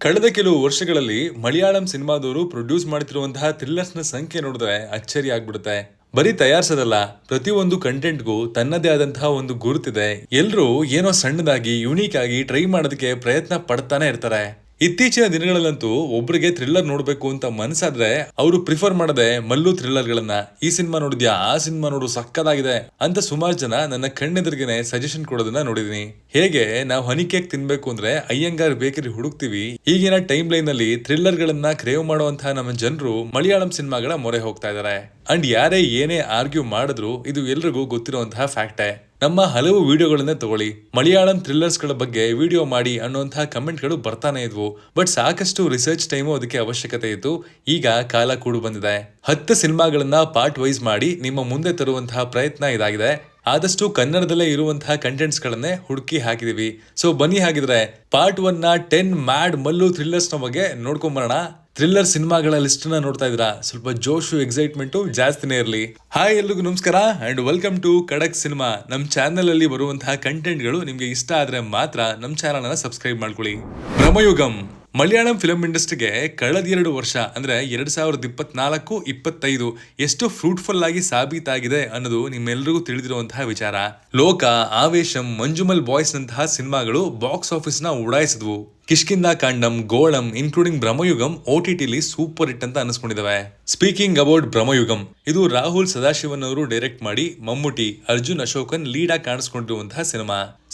ಕಳೆದ ಕೆಲವು ವರ್ಷಗಳಲ್ಲಿ ಮಲಯಾಳಂ ಸಿನಿಮಾದವರು ಪ್ರೊಡ್ಯೂಸ್ ಮಾಡ್ತಿರುವಂತಹ ಥ್ರಿಲ್ಲರ್ಸ್ನ ಸಂಖ್ಯೆ ನೋಡಿದ್ರೆ ಅಚ್ಚರಿ ಆಗ್ಬಿಡುತ್ತೆ. ಬರೀ ತಯಾರಿಸೋದಲ್ಲ, ಪ್ರತಿಯೊಂದು ಕಂಟೆಂಟ್ಗೂ ತನ್ನದೇ ಆದಂತಹ ಒಂದು ಗುರುತಿದೆ. ಎಲ್ರೂ ಏನೋ ಸಣ್ಣದಾಗಿ ಯುನೀಕ್ ಆಗಿ ಟ್ರೈ ಮಾಡೋದಕ್ಕೆ ಪ್ರಯತ್ನ ಪಡ್ತಾನೆ ಇರ್ತಾರೆ. ಇತ್ತೀಚಿನ ದಿನಗಳಲ್ಲಂತೂ ಒಬ್ರಿಗೆ ಥ್ರಿಲ್ಲರ್ ನೋಡ್ಬೇಕು ಅಂತ ಮನಸ್ಸಾದ್ರೆ ಅವರು ಪ್ರಿಫರ್ ಮಾಡದೆ ಮಲ್ಲು ಥ್ರಿಲ್ಲರ್ಗಳನ್ನ, ಈ ಸಿನಿಮಾ ನೋಡಿದ್ಯಾ, ಆ ಸಿನಿಮಾ ನೋಡು ಸಕ್ಕದಾಗಿದೆ ಅಂತ ಸುಮಾರು ಜನ ನನ್ನ ಕಣ್ಣೆದುರಿಗೆನೆ ಸಜೆಷನ್ ಕೊಡೋದನ್ನ ನೋಡಿದೀನಿ. ಹೇಗೆ ನಾವು ಹನಿ ಕೇಕ್ ತಿನ್ಬೇಕು ಅಂದ್ರೆ ಅಯ್ಯಂಗಾರ್ ಬೇಕರಿ ಹುಡುಕ್ತಿವಿ, ಈಗಿನ ಟೈಮ್ ಲೈನ್ ನಲ್ಲಿ ಥ್ರಿಲ್ಲರ್ ಗಳನ್ನ ಕ್ರೇವ್ ಮಾಡುವಂತಹ ನಮ್ಮ ಜನರು ಮಲಯಾಳಂ ಸಿನಿಮಾಗಳ ಮೊರೆ ಹೋಗ್ತಾ ಇದಾರೆ. ಅಂಡ್ ಯಾರೇ ಏನೇ ಆರ್ಗ್ಯೂ ಮಾಡಿದ್ರು ಇದು ಎಲ್ರಿಗೂ ಗೊತ್ತಿರುವಂತಹ ಫ್ಯಾಕ್ಟೇ. ನಮ್ಮ ಹಲವು ವಿಡಿಯೋಗಳನ್ನೇ ತಗೊಳ್ಳಿ, ಮಲಯಾಳಂ ಥ್ರಿಲ್ಲರ್ಸ್ ಗಳ ಬಗ್ಗೆ ವಿಡಿಯೋ ಮಾಡಿ ಅನ್ನುವಂತಹ ಕಮೆಂಟ್ ಗಳು ಬರ್ತಾನೆ ಇದ್ವು. ಬಟ್ ಸಾಕಷ್ಟು ರಿಸರ್ಚ್ ಟೈಮು ಅದಕ್ಕೆ ಅವಶ್ಯಕತೆ ಇತ್ತು. ಈಗ ಕಾಲ ಕೂಡು ಬಂದಿದೆ. 10 ಸಿನಿಮಾಗಳನ್ನ ಪಾರ್ಟ್ ವೈಸ್ ಮಾಡಿ ನಿಮ್ಮ ಮುಂದೆ ತರುವಂತಹ ಪ್ರಯತ್ನ ಇದಾಗಿದೆ. ಆದಷ್ಟು ಕನ್ನಡದಲ್ಲೇ ಇರುವಂತಹ ಕಂಟೆಂಟ್ಸ್ ಗಳನ್ನೇ ಹುಡುಕಿ ಹಾಕಿದೀವಿ. ಸೊ ಬನ್ನಿ, ಹಾಗಿದ್ರೆ ಪಾರ್ಟ್ 1 ನ 10 ಮ್ಯಾಡ್ ಮಲ್ಲು ಥ್ರಿಲ್ಲರ್ಸ್ ನ ಬಗ್ಗೆ ನೋಡ್ಕೊಂಬರೋಣ. ಥ್ರಿಲ್ಲರ್ ಸಿನಿಮಾಗಳ ಲಿಸ್ಟ್ ನ ನೋಡ್ತಾ ಇದ್ದೀರಾ, ಸ್ವಲ್ಪ ಜೋಶು ಎಕ್ಸೈಟ್ಮೆಂಟು ಜಾಸ್ತಿನೇ ಇರಲಿ. ಹಾಯ್, ಎಲ್ರಿಗೂ ನಮಸ್ಕಾರ ಅಂಡ್ ವೆಲ್ಕಮ್ ಟು ಖಡಕ್ ಸಿನಿಮಾ. ನಮ್ಮ ಚಾನೆಲ್ ಅಲ್ಲಿ ಬರುವಂತಹ ಕಂಟೆಂಟ್ ಗಳು ನಿಮ್ಗೆ ಇಷ್ಟ ಆದ್ರೆ ಮಾತ್ರ ನಮ್ಮ ಚಾನೆಲ್ ಅನ್ನ ಸಬ್ಸ್ಕ್ರೈಬ್ ಮಾಡ್ಕೊಳ್ಳಿ. ಬ್ರಹ್ಮಯುಗಂ ಮಲಯಾಳಂ ಫಿಲಂ ಇಂಡಸ್ಟ್ರಿಗೆ ಕಳೆದ 2 ವರ್ಷ ಅಂದ್ರೆ 2024-25 ಎಷ್ಟು ಫ್ರೂಟ್ಫುಲ್ ಆಗಿ ಸಾಬೀತಾಗಿದೆ ಅನ್ನೋದು ನಿಮ್ಮೆಲ್ಲರಿಗೂ ತಿಳಿದಿರುವಂತಹ ವಿಚಾರ. ಲೋಕ, ಆವೇಶಂ, ಮಂಜುಮಲ್ ಬಾಯ್ಸ್ ನಂತಹ ಸಿನಿಮಾಗಳು ಬಾಕ್ಸ್ ಆಫೀಸ್ ನ ಉಡಾಯಿಸಿದ್ವು. Kishkindha Kaandam, Golam including Bramayugam OTT super hit ಅಂತ ಅನಿಸ್ಕೊಂಡಿದ್ದಾವೆ. ಸ್ಪೀಕಿಂಗ್ ಅಬೌಟ್ ಬ್ರಹ್ಮಯುಗಂ, ಇದು ರಾಹುಲ್ ಸದಾಶಿವನ್ ಅವರು ಡೈರೆಕ್ಟ್ ಮಾಡಿ ಮಮ್ಮೂಟಿ, ಅರ್ಜುನ್ ಅಶೋಕನ್ ಲೀಡ್ ಆಗಿ ಕಾಣಿಸ್ಕೊಂಡಿರುವಂತಹ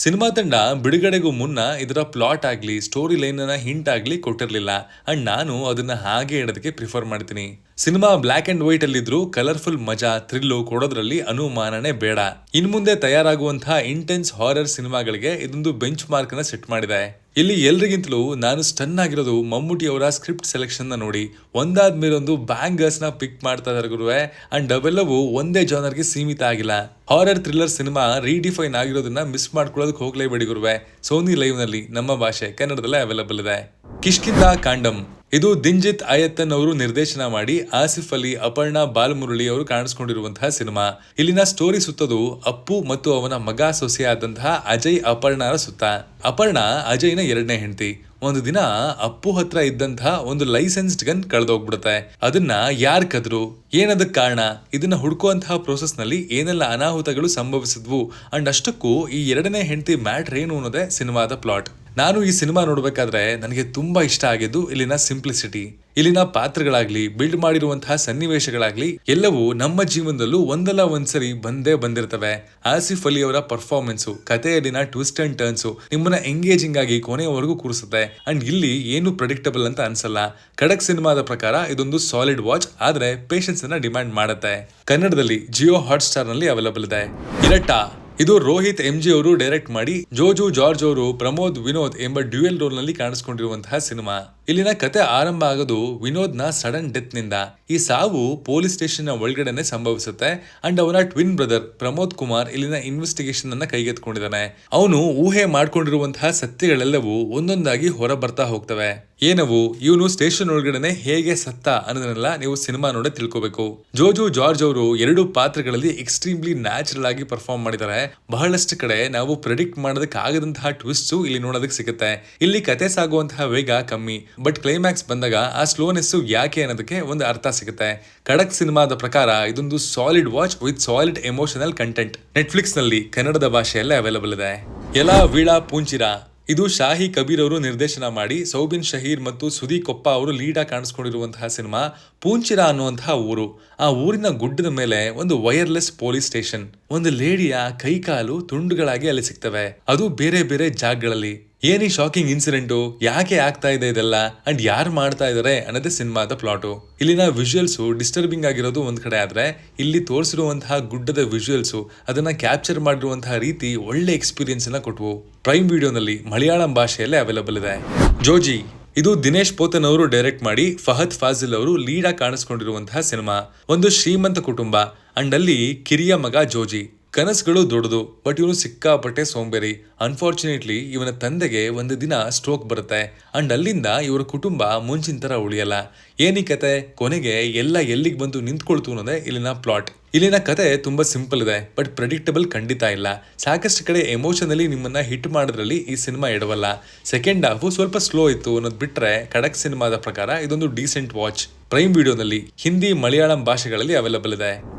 ಸಿನಿಮಾ ತಂಡ ಬಿಡುಗಡೆಗೂ ಮುನ್ನ ಇದರ ಪ್ಲಾಟ್ ಆಗ್ಲಿ, ಸ್ಟೋರಿ ಲೈನ್ ನ ಹಿಂಟ್ ಆಗ್ಲಿ ಕೊಟ್ಟಿರ್ಲಿಲ್ಲ. ಅಂಡ್ ನಾನು ಅದನ್ನ ಹಾಗೆ ಇಡೋದಕ್ಕೆ ಪ್ರಿಫರ್ ಮಾಡ್ತೀನಿ. ಸಿನಿಮಾ ಬ್ಲಾಕ್ ಅಂಡ್ ವೈಟ್ ಅಲ್ಲಿದ್ರು ಕಲರ್ಫುಲ್ ಮಜಾ, ಥ್ರಿಲ್ಲು ಕೊಡೋದ್ರಲ್ಲಿ ಅನುಮಾನನೇ ಬೇಡ. ಇನ್ ಮುಂದೆ ತಯಾರಾಗುವಂತಹ ಇಂಟೆನ್ಸ್ ಹಾರರ್ ಸಿನಿಮಾಗಳಿಗೆ ಇದೊಂದು ಬೆಂಚ್ ಮಾರ್ಕ್ ನ ಸೆಟ್ ಮಾಡಿದೆ. ಇಲ್ಲಿ ಎಲ್ರಿಗಿಂತಲೂ ನಾನು ಸ್ಟನ್ ಆಗಿರೋದು ಮಮ್ಮೂಟಿ ಅವರ ಸ್ಕ್ರಿಪ್ಟ್ ಸೆಲೆಕ್ಷನ್ ನ ನೋಡಿ. ಒಂದಾದ್ಮೇಲೊಂದು ಬ್ಯಾಂಗರ್ಸ್ ನ ಪಿಕ್ ಮಾಡ್ತಾ ಇದಾರೆ ಗುರುವೆ. ಅಂಡ್ ಅವೆಲ್ಲವೂ ಒಂದೇ ಜಾನರ್ಗೆ ಸೀಮಿತ ಆಗಿಲ್ಲ. ಹಾರರ್ ಥ್ರಿಲ್ಲರ್ ಸಿನಿಮಾ ರೀಡಿಫೈನ್ ಆಗಿರೋದನ್ನ ಮಿಸ್ ಮಾಡ್ಕೊಳ್ಳೋದಕ್ಕೆ ಹೋಗ್ಲೇಬೇಡಿ ಗುರುವೆ. ಸೋನಿ ಲೈವ್ ನಲ್ಲಿ ನಮ್ಮ ಭಾಷೆ ಕನ್ನಡದಲ್ಲೇ ಅವೈಲಬಲ್ ಇದೆ. ಕಿಷ್ಕಿಂದ ಕಾಂಡಂ, ಇದು ದಿನ್ಜಿತ್ ಅಯತ್ತನ್ ಅವರು ನಿರ್ದೇಶನ ಮಾಡಿ ಆಸಿಫ್ ಅಲಿ, ಅಪರ್ಣಾ ಬಾಲಮುರಳಿ ಅವರು ಕಾಣಿಸ್ಕೊಂಡಿರುವಂತಹ ಸಿನಿಮಾ. ಇಲ್ಲಿನ ಸ್ಟೋರಿ ಸುತ್ತದು ಅಪ್ಪು ಮತ್ತು ಅವನ ಮಗ ಸೊಸೆಯಾದಂತಹ ಅಜಯ್ ಅಪರ್ಣಾರ ಸುತ್ತ. ಅಪರ್ಣಾ ಅಜಯ್ನ 2ನೇ ಹೆಂಡತಿ. ಒಂದು ದಿನ ಅಪ್ಪು ಹತ್ರ ಇದ್ದಂತಹ ಒಂದು ಲೈಸೆನ್ಸ್ಡ್ ಗನ್ ಕಳೆದೋಗ್ಬಿಡುತ್ತೆ. ಅದನ್ನ ಯಾರ್ ಕದ್ರು, ಏನದಕ್ಕೆ ಕಾರಣ, ಇದನ್ನ ಹುಡುಕುವಂತಹ ಪ್ರೋಸೆಸ್ ನಲ್ಲಿ ಏನೆಲ್ಲ ಅನಾಹುತಗಳು ಸಂಭವಿಸಿದ್ವು ಅಂಡ್ ಅಷ್ಟಕ್ಕೂ ಈ 2ನೇ ಹೆಂಡತಿ ಮ್ಯಾಟ್ರ್ ಏನು ಅನ್ನೋದೇ ಸಿನಿಮಾದ ಪ್ಲಾಟ್. ನಾನು ಈ ಸಿನಿಮಾ ನೋಡ್ಬೇಕಾದ್ರೆ ನನಗೆ ತುಂಬಾ ಇಷ್ಟ ಆಗಿದ್ದು ಇಲ್ಲಿನ ಸಿಂಪ್ಲಿಸಿಟಿ. ಇಲ್ಲಿನ ಪಾತ್ರಗಳಾಗ್ಲಿ, ಬಿಲ್ಡ್ ಮಾಡಿರುವಂತಹ ಸನ್ನಿವೇಶಗಳಾಗ್ಲಿ ಎಲ್ಲವೂ ನಮ್ಮ ಜೀವನದಲ್ಲೂ ಒಂದಲ್ಲ ಒಂದ್ಸರಿ ಬಂದಿರ್ತವೆ. ಆಸಿಫ್ ಅಲಿ ಅವರ ಪರ್ಫಾರ್ಮೆನ್ಸು, ಕಥೆಯಲ್ಲಿನ ಟ್ವಿಸ್ಟ್ ಅಂಡ್ ಟರ್ನ್ಸ್ ನಿಮ್ಮನ್ನ ಎಂಗೇಜಿಂಗ್ ಆಗಿ ಕೊನೆಯವರೆಗೂ ಕೂರಿಸುತ್ತೆ. ಅಂಡ್ ಇಲ್ಲಿ ಏನು ಪ್ರೆಡಿಕ್ಟಬಲ್ ಅಂತ ಅನ್ಸಲ್ಲ. ಖಡಕ್ ಸಿನಿಮಾದ ಪ್ರಕಾರ ಇದೊಂದು ಸಾಲಿಡ್ ವಾಚ್, ಆದ್ರೆ ಪೇಷನ್ಸ್ ಅನ್ನ ಡಿಮ್ಯಾಂಡ್ ಮಾಡುತ್ತೆ. ಕನ್ನಡದಲ್ಲಿ ಜಿಯೋ ಹಾಟ್ ಸ್ಟಾರ್ ನಲ್ಲಿ ಅವೈಲಬಲ್ ಇದೆ. ಇರಟ್ಟ, ಇದು ರೋಹಿತ್ MG ಅವರು ಡೈರೆಕ್ಟ್ ಮಾಡಿ ಜೋಜು ಜಾರ್ಜ್ ಅವರು ಪ್ರಮೋದ್ ವಿನೋದ್ ಎಂಬ ಡ್ಯೂಯಲ್ ರೋಲ್ ನಲ್ಲಿ ಕಾಣಿಸ್ಕೊಂಡಿರುವಂತಹ ಸಿನಿಮಾ. ಇಲ್ಲಿನ ಕತೆ ಆರಂಭ ಆಗೋದು ವಿನೋದ್ ನ ಸಡನ್ ಡೆತ್ ನಿಂದ. ಈ ಸಾವು ಪೊಲೀಸ್ ಸ್ಟೇಷನ್ ನ ಒಳಗಡೆನೆ ಸಂಭವಿಸುತ್ತೆ. ಅಂಡ್ ಅವನ ಟ್ವಿನ್ ಬ್ರದರ್ ಪ್ರಮೋದ್ ಕುಮಾರ್ ಇಲ್ಲಿನ ಇನ್ವೆಸ್ಟಿಗೇಷನ್ ಅನ್ನ ಕೈಗೆತ್ಕೊಂಡಿದ್ದಾನೆ. ಅವನು ಊಹೆ ಮಾಡ್ಕೊಂಡಿರುವಂತಹ ಸತ್ಯಗಳೆಲ್ಲವೂ ಒಂದೊಂದಾಗಿ ಹೊರ ಬರ್ತಾ ಹೋಗ್ತವೆ. ಏನವು, ಇವನು ಸ್ಟೇಷನ್ ಒಳಗಡೆನೆ ಹೇಗೆ ಸತ್ತ ಅನ್ನೋದನ್ನೆಲ್ಲ ನೀವು ಸಿನಿಮಾ ನೋಡೇ ತಿಳ್ಕೋಬೇಕು. ಜೋಜು ಜಾರ್ಜ್ ಅವರು 2 ಪಾತ್ರಗಳಲ್ಲಿ ಎಕ್ಸ್ಟ್ರೀಮ್ಲಿ ನ್ಯಾಚುರಲ್ ಆಗಿ ಪರ್ಫಾರ್ಮ್ ಮಾಡಿದ್ದಾರೆ. ಬಹಳಷ್ಟು ಕಡೆ ನಾವು ಪ್ರೆಡಿಕ್ಟ್ ಮಾಡೋದಕ್ಕೆ ಆಗದಂತಹ ಟ್ವಿಸ್ಟ್ಸು ಇಲ್ಲಿ ನೋಡೋದಕ್ಕೆ ಸಿಗುತ್ತೆ. ಇಲ್ಲಿ ಕತೆ ಸಾಗುವಂತಹ ವೇಗ ಕಮ್ಮಿ, ಬಟ್ ಕ್ಲೈಮ್ಯಾಕ್ಸ್ ಬಂದಾಗ ಆ ಸ್ಲೋನೆಸ್ ಯಾಕೆ ಅನ್ನೋದಕ್ಕೆ ಒಂದು ಅರ್ಥ ಸಿಗುತ್ತೆ. ಖಡಕ್ ಸಿನಿಮಾದ ಪ್ರಕಾರ ಇದೊಂದು solid watch with solid emotional content. Netflix ನಲ್ಲಿ ಕನ್ನಡದ ಭಾಷೆಯಲ್ಲೇ ಅವೈಲಬಲ್ ಇದೆ. ಎಲಾ ವೀಳಾ ಪೂಂಚಿರಾ, ಇದು ಶಾಹಿ ಕಬೀರ್ ಅವರು ನಿರ್ದೇಶನ ಮಾಡಿ ಸೌಬಿನ್ ಶಹೀರ್ ಮತ್ತು ಸುದಿ ಕೊಪ್ಪ ಅವರು ಲೀಡ್ ಆಗಿ ಕಾಣಿಸ್ಕೊಂಡಿರುವಂತಹ ಸಿನಿಮಾ. ಪೂಂಚಿರಾ ಅನ್ನುವಂತಹ ಊರು, ಆ ಊರಿನ ಗುಡ್ಡದ ಮೇಲೆ ಒಂದು ವೈರ್ಲೆಸ್ ಪೊಲೀಸ್ ಸ್ಟೇಷನ್. ಒಂದು ಲೇಡಿಯ ಕೈಕಾಲು ತುಂಡುಗಳಾಗಿ ಅಲ್ಲಿ ಸಿಗ್ತವೆ, ಅದು ಬೇರೆ ಬೇರೆ ಜಾಗಗಳಲ್ಲಿ. ಏನಿ ಶಾಕಿಂಗ್ ಇನ್ಸಿಡೆಂಟು, ಯಾಕೆ ಆಗ್ತಾ ಇದೆ ಇದೆಲ್ಲ ಅಂಡ್ ಯಾರು ಮಾಡ್ತಾ ಇದಾರೆ ಅನ್ನೋದೇ ಸಿನಿಮಾದ ಪ್ಲಾಟು. ಇಲ್ಲಿನ ವಿಜುವಲ್ಸ್ ಡಿಸ್ಟರ್ಬಿಂಗ್ ಆಗಿರೋದು ಒಂದ್ ಕಡೆ ಆದ್ರೆ, ಇಲ್ಲಿ ತೋರಿಸಿರುವಂತಹ ಗುಡ್ಡದ ವಿಜುವಲ್ಸ್ ಅದನ್ನ ಕ್ಯಾಪ್ಚರ್ ಮಾಡಿರುವಂತಹ ರೀತಿ ಒಳ್ಳೆ ಎಕ್ಸ್ಪೀರಿಯನ್ಸ್ ಅನ್ನ ಕೊಟ್ವು. ಪ್ರೈಮ್ ವಿಡಿಯೋನಲ್ಲಿ ಮಲಯಾಳಂ ಭಾಷೆಯಲ್ಲೇ ಅವೈಲಬಲ್ ಇದೆ. ಜೋಜಿ, ಇದು ದಿನೇಶ್ ಪೋತನ್ ಅವರು ಡೈರೆಕ್ಟ್ ಮಾಡಿ ಫಹದ್ ಫಾಜಿಲ್ ಅವರು ಲೀಡ್ ಆಗಿ ಕಾಣಿಸ್ಕೊಂಡಿರುವಂತಹ ಸಿನಿಮಾ. ಒಂದು ಶ್ರೀಮಂತ ಕುಟುಂಬ ಅಂಡ್ ಅಲ್ಲಿ ಕಿರಿಯ ಮಗ ಜೋಜಿ. ಕನಸುಗಳು ದೊಡ್ಡದು, ಬಟ್ ಇವನು ಸಿಕ್ಕಾಪಟ್ಟೆ ಸೋಂಬೇರಿ. ಅನ್ಫಾರ್ಚುನೇಟ್ಲಿ ಇವನ ತಂದೆಗೆ ಒಂದು ದಿನ ಸ್ಟ್ರೋಕ್ ಬರುತ್ತೆ ಅಂಡ್ ಅಲ್ಲಿಂದ ಇವರ ಕುಟುಂಬ ಮುಂಚಿನ ತರ ಉಳಿಯಲ್ಲ. ಏನಿ ಕತೆ, ಕೊನೆಗೆ ಎಲ್ಲ ಎಲ್ಲಿಗೆ ಬಂದು ನಿಂತ್ಕೊಳ್ತು ಅನ್ನೋದೇ ಇಲ್ಲಿನ ಪ್ಲಾಟ್. ಇಲ್ಲಿನ ಕತೆ ತುಂಬಾ ಸಿಂಪಲ್ ಇದೆ, ಬಟ್ ಪ್ರೆಡಿಕ್ಟಬಲ್ ಖಂಡಿತ ಇಲ್ಲ. ಸಾಕಷ್ಟು ಕಡೆ ಎಮೋಷನಲಿ ನಿಮ್ಮನ್ನ ಹಿಟ್ ಮಾಡೋದ್ರಲ್ಲಿ ಈ ಸಿನಿಮಾ ಎಡವಲ್ಲ. ಸೆಕೆಂಡ್ ಹಾಫ್ ಸ್ವಲ್ಪ ಸ್ಲೋ ಇತ್ತು ಅನ್ನೋದು ಬಿಟ್ರೆ ಖಡಕ್ ಸಿನಿಮಾದ ಪ್ರಕಾರ ಇದೊಂದು ಡೀಸೆಂಟ್ ವಾಚ್. ಪ್ರೈಮ್ ವಿಡಿಯೋನಲ್ಲಿ ಹಿಂದಿ, ಮಲಯಾಳಂ ಭಾಷೆಗಳಲ್ಲಿ ಅವೈಲಬಲ್ ಇದೆ.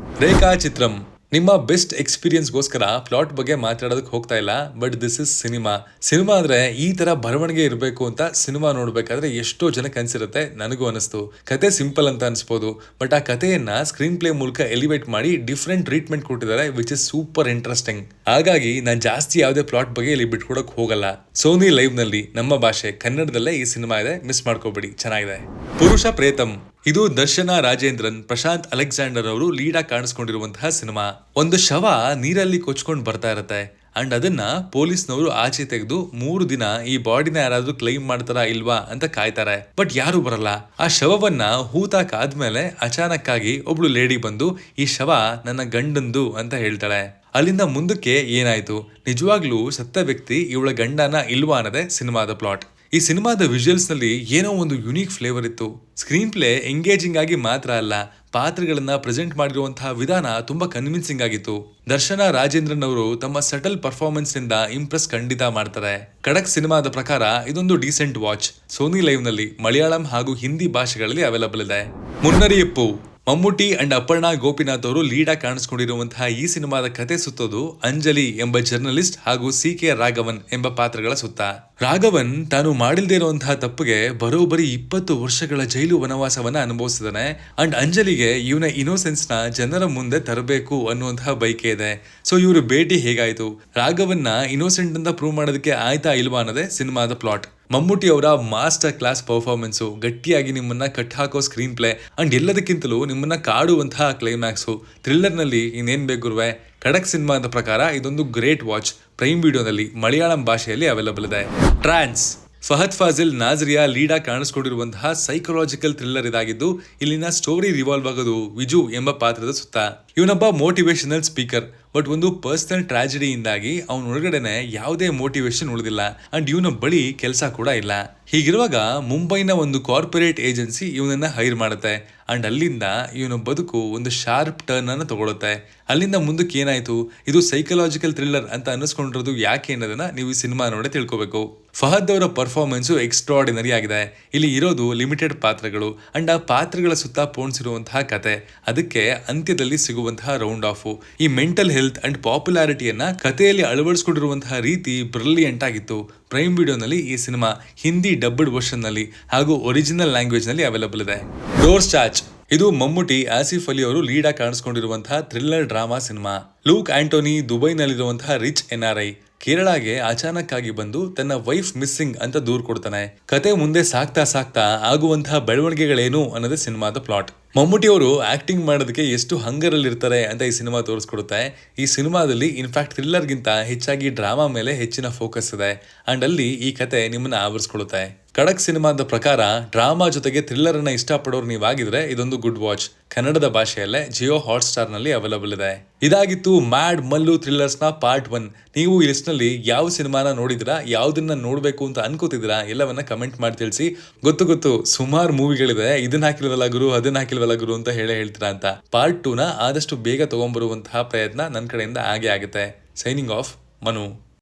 ರೇಖಾ ಚಿತ್ರಂ ನಿಮ್ಮ ಬೆಸ್ಟ್ ಎಕ್ಸ್ಪೀರಿಯನ್ಸ್ಗೋಸ್ಕರ ಪ್ಲಾಟ್ ಬಗ್ಗೆ ಮಾತಾಡೋದಕ್ಕೆ ಹೋಗ್ತಾ ಇಲ್ಲ, ಬಟ್ ದಿಸ್ ಇಸ್ ಸಿನಿಮಾ ಅಂದ್ರೆ ಈ ತರ ಬರವಣಿಗೆ ಇರಬೇಕು ಅಂತ ಸಿನಿಮಾ ನೋಡ್ಬೇಕಾದ್ರೆ ಎಷ್ಟೋ ಜನಕ್ಕೆ ಅನ್ಸಿರುತ್ತೆ. ನನಗೂ ಅನಿಸ್ತು. ಕತೆ ಸಿಂಪಲ್ ಅಂತ ಅನ್ಸ್ಬೋದು, ಬಟ್ ಆ ಕಥೆಯನ್ನ ಸ್ಕ್ರೀನ್ ಪ್ಲೇ ಮೂಲಕ ಎಲಿವೇಟ್ ಮಾಡಿ ಡಿಫ್ರೆಂಟ್ ಟ್ರೀಟ್ಮೆಂಟ್ ಕೊಟ್ಟಿದ್ದಾರೆ, ವಿಚ್ ಇಸ್ ಸೂಪರ್ ಇಂಟ್ರೆಸ್ಟಿಂಗ್. ಹಾಗಾಗಿ ನಾನು ಜಾಸ್ತಿ ಯಾವುದೇ ಪ್ಲಾಟ್ ಬಗ್ಗೆ ಇಲ್ಲಿ ಬಿಟ್ಕೊಡಕ್ ಹೋಗಲ್ಲ. ಸೋನಿ ಲೈವ್ ನಲ್ಲಿ ನಮ್ಮ ಭಾಷೆ ಕನ್ನಡದಲ್ಲೇ ಈ ಸಿನಿಮಾ ಇದೆ, ಮಿಸ್ ಮಾಡ್ಕೋಬೇಡಿ, ಚೆನ್ನಾಗಿದೆ. ಪುರುಷ ಪ್ರೇತಂ ಇದು ದರ್ಶನ ರಾಜೇಂದ್ರನ್, ಪ್ರಶಾಂತ್ ಅಲೆಕ್ಸಾಂಡರ್ ಅವರು ಲೀಡ್ ಆಗಿ ಕಾಣಿಸ್ಕೊಂಡಿರುವಂತಹ ಸಿನಿಮಾ. ಒಂದು ಶವ ನೀರಲ್ಲಿ ಕೊಚ್ಕೊಂಡು ಬರ್ತಾ ಇರತ್ತೆ ಅಂಡ್ ಅದನ್ನ ಪೊಲೀಸ್ನವರು ಆಚೆ ತೆಗೆದು 3 ದಿನ ಈ ಬಾಡಿನ ಯಾರಾದ್ರೂ ಕ್ಲೈಮ್ ಮಾಡ್ತಾರಾ ಇಲ್ವಾ ಅಂತ ಕಾಯ್ತಾರೆ. ಬಟ್ ಯಾರು ಬರಲ್ಲ. ಆ ಶವವನ್ನ ಹೂತಾಕಾದ್ಮೇಲೆ ಅಚಾನಕ್ ಆಗಿ ಒಬ್ಳು ಲೇಡಿ ಬಂದು ಈ ಶವ ನನ್ನ ಗಂಡಂದು ಅಂತ ಹೇಳ್ತಾಳೆ. ಅಲ್ಲಿಂದ ಮುಂದಕ್ಕೆ ಏನಾಯ್ತು, ನಿಜವಾಗ್ಲೂ ಸತ್ತ ವ್ಯಕ್ತಿ ಇವಳ ಗಂಡನ ಇಲ್ವಾ ಅನ್ನೋದೇ ಸಿನಿಮಾದ ಪ್ಲಾಟ್. ಈ ಸಿನಿಮಾದ ವಿಜುವಲ್ಸ್ ನಲ್ಲಿ ಏನೋ ಒಂದು ಯುನೀಕ್ ಫ್ಲೇವರ್ ಇತ್ತು. ಸ್ಕ್ರೀನ್ ಪ್ಲೇ ಎಂಗೇಜಿಂಗ್ ಆಗಿ ಮಾತ್ರ ಅಲ್ಲ, ಪಾತ್ರಗಳನ್ನ ಪ್ರೆಸೆಂಟ್ ಮಾಡಿರುವಂತಹ ವಿಧಾನ ತುಂಬಾ ಕನ್ವಿನ್ಸಿಂಗ್ ಆಗಿತ್ತು. ದರ್ಶನ ರಾಜೇಂದ್ರನ್ ಅವರು ತಮ್ಮ ಸಟಲ್ ಪರ್ಫಾರ್ಮೆನ್ಸ್ ನಿಂದ ಇಂಪ್ರೆಸ್ ಖಂಡಿತ ಮಾಡ್ತಾರೆ. ಖಡಕ್ ಸಿನಿಮಾದ ಪ್ರಕಾರ ಇದೊಂದು ಡೀಸೆಂಟ್ ವಾಚ್. ಸೋನಿ ಲೈವ್ ನಲ್ಲಿ ಮಲಯಾಳಂ ಹಾಗೂ ಹಿಂದಿ ಭಾಷೆಗಳಲ್ಲಿ ಅವೈಲಬಲ್ ಇದೆ. ಮುನ್ನರಿಯಪ್ಪು ಮಮ್ಮೂಟಿ ಅಂಡ್ ಅಪರ್ಣಾ ಗೋಪಿನಾಥ್ ಅವರು ಲೀಡ್ ಆಗಿ ಕಾಣಿಸ್ಕೊಂಡಿರುವಂತಹ ಈ ಸಿನಿಮಾದ ಕತೆ ಸುತ್ತೋದು ಅಂಜಲಿ ಎಂಬ ಜರ್ನಲಿಸ್ಟ್ ಹಾಗೂ CK ರಾಘವನ್ ಎಂಬ ಪಾತ್ರಗಳ ಸುತ್ತ. ರಾಘವನ್ ತಾನು ಮಾಡಿಲ್ದೇ ಇರುವಂತಹ ತಪ್ಪಿಗೆ ಬರೋಬ್ಬರಿ 20 ವರ್ಷಗಳ ಜೈಲು ವನವಾಸವನ್ನ ಅನುಭವಿಸಿದಾನೆ. ಅಂಡ್ ಅಂಜಲಿಗೆ ಇವನ ಇನ್ನೋಸೆನ್ಸ್ ನ ಜನರ ಮುಂದೆ ತರಬೇಕು ಅನ್ನುವಂತಹ ಬೈಕೆ ಇದೆ. ಸೊ ಇವ್ರ ಭೇಟಿ ಹೇಗಾಯ್ತು, ರಾಘವನ್ನ ಇನ್ನೋಸೆಂಟ್ ಅಂತ ಪ್ರೂವ್ ಮಾಡೋದಕ್ಕೆ ಆಯ್ತಾ ಇಲ್ವಾ ಅನ್ನೋದೇ ಸಿನಿಮಾದ ಪ್ಲಾಟ್. ಮಮ್ಮೂಟಿ ಅವರ ಮಾಸ್ಟರ್ ಕ್ಲಾಸ್ ಪರ್ಫಾರ್ಮೆನ್ಸು, ಗಟ್ಟಿಯಾಗಿ ನಿಮ್ಮನ್ನ ಕಟ್ ಹಾಕೋ ಸ್ಕ್ರೀನ್ ಪ್ಲೇ ಅಂಡ್ ಎಲ್ಲದಕ್ಕಿಂತಲೂ ನಿಮ್ಮನ್ನ ಕಾಡುವಂತಹ ಕ್ಲೈಮ್ಯಾಕ್ಸು, ಥ್ರಿಲ್ಲರ್ ನಲ್ಲಿ ಇನ್ನೇನ್ ಬೇಕುರ್ವೆ. ಖಡಕ್ ಸಿನಿಮಾದ ಪ್ರಕಾರ ಇದೊಂದು ಗ್ರೇಟ್ ವಾಚ್. ಪ್ರೈಮ್ ವಿಡಿಯೋನಲ್ಲಿ ಮಲಯಾಳಂ ಭಾಷೆಯಲ್ಲಿ ಅವೈಲಬಲ್ ಇದೆ. ಟ್ರಾನ್ಸ್ ಫಹದ್ ಫಾಜಿಲ್ ನಾಜ್ರಿಯಾ ಲೀಡ್ ಆಗಿ ಕಾಣಿಸ್ಕೊಂಡಿರುವಂತಹ ಸೈಕಲಾಜಿಕಲ್ ಥ್ರಿಲ್ಲರ್ ಇದಾಗಿದ್ದು, ಇಲ್ಲಿನ ಸ್ಟೋರಿ ರಿವಾಲ್ವ್ ಆಗೋದು ವಿಜು ಎಂಬ ಪಾತ್ರದ ಸುತ್ತ. ಇವನೊಬ್ಬ ಮೋಟಿವೇಶನಲ್ ಸ್ಪೀಕರ್, ಬಟ್ ಒಂದು ಪರ್ಸನಲ್ ಟ್ರಾಜಿಡಿಯಿಂದಾಗಿ ಅವನೊಳಗಡೆನೆ ಯಾವುದೇ ಮೋಟಿವೇಶನ್ ಉಳಿದಿಲ್ಲ ಅಂಡ್ ಇವನ ಬಳಿ ಕೆಲಸ ಕೂಡ ಇಲ್ಲ. ಹೀಗಿರುವಾಗ ಮುಂಬೈನ ಒಂದು ಕಾರ್ಪೊರೇಟ್ ಏಜೆನ್ಸಿ ಇವನನ್ನ ಹೈರ್ ಮಾಡುತ್ತೆ ಅಂಡ್ ಅಲ್ಲಿಂದ ಇವನ ಬದುಕು ಒಂದು ಶಾರ್ಪ್ ಟರ್ನ್ ಅನ್ನು ತಗೊಳುತ್ತೆ. ಅಲ್ಲಿಂದ ಮುಂದಕ್ಕೆ ಏನಾಯ್ತು, ಇದು ಸೈಕಲಾಜಿಕಲ್ ಥ್ರಿಲ್ಲರ್ ಅಂತ ಅನ್ನಿಸ್ಕೊಂಡಿರೋದು ಯಾಕೆ ಅನ್ನೋದನ್ನ ನೀವು ಈ ಸಿನಿಮಾ ನೋಡಿ ತಿಳ್ಕೊಬೇಕು. ಫಹದ್ ಅವರ ಪರ್ಫಾರ್ಮೆನ್ಸು ಎಕ್ಸ್ಟ್ರಾರ್ಡಿನರಿ ಆಗಿದೆ. ಇಲ್ಲಿ ಇರೋದು ಲಿಮಿಟೆಡ್ ಪಾತ್ರಗಳು ಅಂಡ್ ಆ ಪಾತ್ರಗಳ ಸುತ್ತ ಪೋಣಿಸಿರುವಂತಹ ಕತೆ, ಅದಕ್ಕೆ ಅಂತ್ಯದಲ್ಲಿ ಸಿಗುವಂತಹ ರೌಂಡ್ ಆಫ್. ಈ ಮೆಂಟಲ್ ಹೆಲ್ತ್ ಅಂಡ್ ಪಾಪ್ಯುಲಾರಿಟಿಯನ್ನ ಕಥೆಯಲ್ಲಿ ಅಳವಡಿಸಿಕೊಂಡಿರುವಂತಹ ರೀತಿ ಬ್ರಿಲಿಯಂಟ್ ಆಗಿತ್ತು. ಪ್ರೈಮ್ ವಿಡಿಯೋನಲ್ಲಿ ಈ ಸಿನಿಮಾ ಹಿಂದಿ ಡಬ್ಬಡ್ ವರ್ಷನ್ ನಲ್ಲಿ ಹಾಗೂ ಒರಿಜಿನಲ್ ಲ್ಯಾಂಗ್ವೇಜ್ ನಲ್ಲಿ ಅವೈಲಬಲ್ ಇದೆ. ಡೋರ್ಸ್ ಚಾಚ್ ಇದು ಮಮ್ಮೂಟಿ, ಆಸಿಫ್ ಅಲಿ ಅವರು ಲೀಡ್ ಆಗಿ ಕಾಣಿಸ್ಕೊಂಡಿರುವಂತಹ thriller drama cinema. Luke Antony ದುಬೈನಲ್ಲಿರುವಂತಹ ರಿಚ್ NRI ಕೇರಳಗೆ ಅಚಾನಕ್ ಆಗಿ ಬಂದು ತನ್ನ ವೈಫ್ ಮಿಸ್ಸಿಂಗ್ ಅಂತ ದೂರು ಕೊಡ್ತಾನೆ. ಕತೆ ಮುಂದೆ ಸಾಕ್ತಾ ಸಾಕ್ತಾ ಆಗುವಂತಹ ಬೆಳವಣಿಗೆಗಳೇನು ಅನ್ನೋದೇ ಸಿನಿಮಾದ ಪ್ಲಾಟ್. ಮಮ್ಮೂಟಿ ಅವರು ಆಕ್ಟಿಂಗ್ ಮಾಡೋದಕ್ಕೆ ಎಷ್ಟು ಹಂಗರ್ ಅಲ್ಲಿ ಇರ್ತಾರೆ ಅಂತ ಈ ಸಿನಿಮಾ ತೋರಿಸ್ಕೊಡುತ್ತೆ. ಈ ಸಿನಿಮಾದಲ್ಲಿ ಇನ್ಫ್ಯಾಕ್ಟ್ ಥ್ರಿಲ್ಲರ್ಗಿಂತ ಹೆಚ್ಚಾಗಿ ಡ್ರಾಮಾ ಮೇಲೆ ಹೆಚ್ಚಿನ ಫೋಕಸ್ ಇದೆ ಅಂಡ್ ಅಲ್ಲಿ ಈ ಕತೆ ನಿಮ್ಮನ್ನ ಆವರಿಸ್ಕೊಳುತ್ತೆ. ಖಡಕ್ ಸಿನಿಮಾದ ಪ್ರಕಾರ ಡ್ರಾಮಾ ಜೊತೆಗೆ ಥ್ರಿಲ್ಲರ್ ಅನ್ನ ಇಷ್ಟಪಡೋರು ನೀವಾಗಿದ್ರೆ ಇದೊಂದು ಗುಡ್ ವಾಚ್. ಕನ್ನಡದ ಭಾಷೆಯಲ್ಲೇ ಜಿಯೋ ಹಾಟ್ಸ್ಟಾರ್ ನಲ್ಲಿ ಅವೈಲಬಲ್ ಇದೆ. ಇದಾಗಿತ್ತು ಮ್ಯಾಡ್ ಮಲ್ಲು ಥ್ರಿಲ್ಲರ್ಸ್ ನ ಪಾರ್ಟ್ 1. ನೀವು ಈ ಲಿಸ್ಟ್ ನಲ್ಲಿ ಯಾವ ಸಿನಿಮಾನ ನೋಡಿದ್ರಾ, ಯಾವ್ದನ್ನ ನೋಡ್ಬೇಕು ಅಂತ ಅನ್ಕೋತಿದ್ದೀರಾ, ಎಲ್ಲವನ್ನ ಕಮೆಂಟ್ ಮಾಡಿ ತಿಳಿಸಿ. ಗೊತ್ತು ಸುಮಾರು ಮೂವಿಗಳಿದೆ, ಇದನ್ನ ಹಾಕಿಲ್ವಲ್ಲ ಗುರು, ಅದನ್ನ ಹಾಕಿಲ್ವಲ್ಲ ಗುರು ಅಂತ ಹೇಳ್ತೀರಾ ಅಂತ. ಪಾರ್ಟ್ 2ನ ಆದಷ್ಟು ಬೇಗ ತಗೊಂಡ್ಬರುವಂತಹ ಪ್ರಯತ್ನ ನನ್ನ ಕಡೆಯಿಂದ ಆಗೇ ಆಗುತ್ತೆ. Signing off, Manu.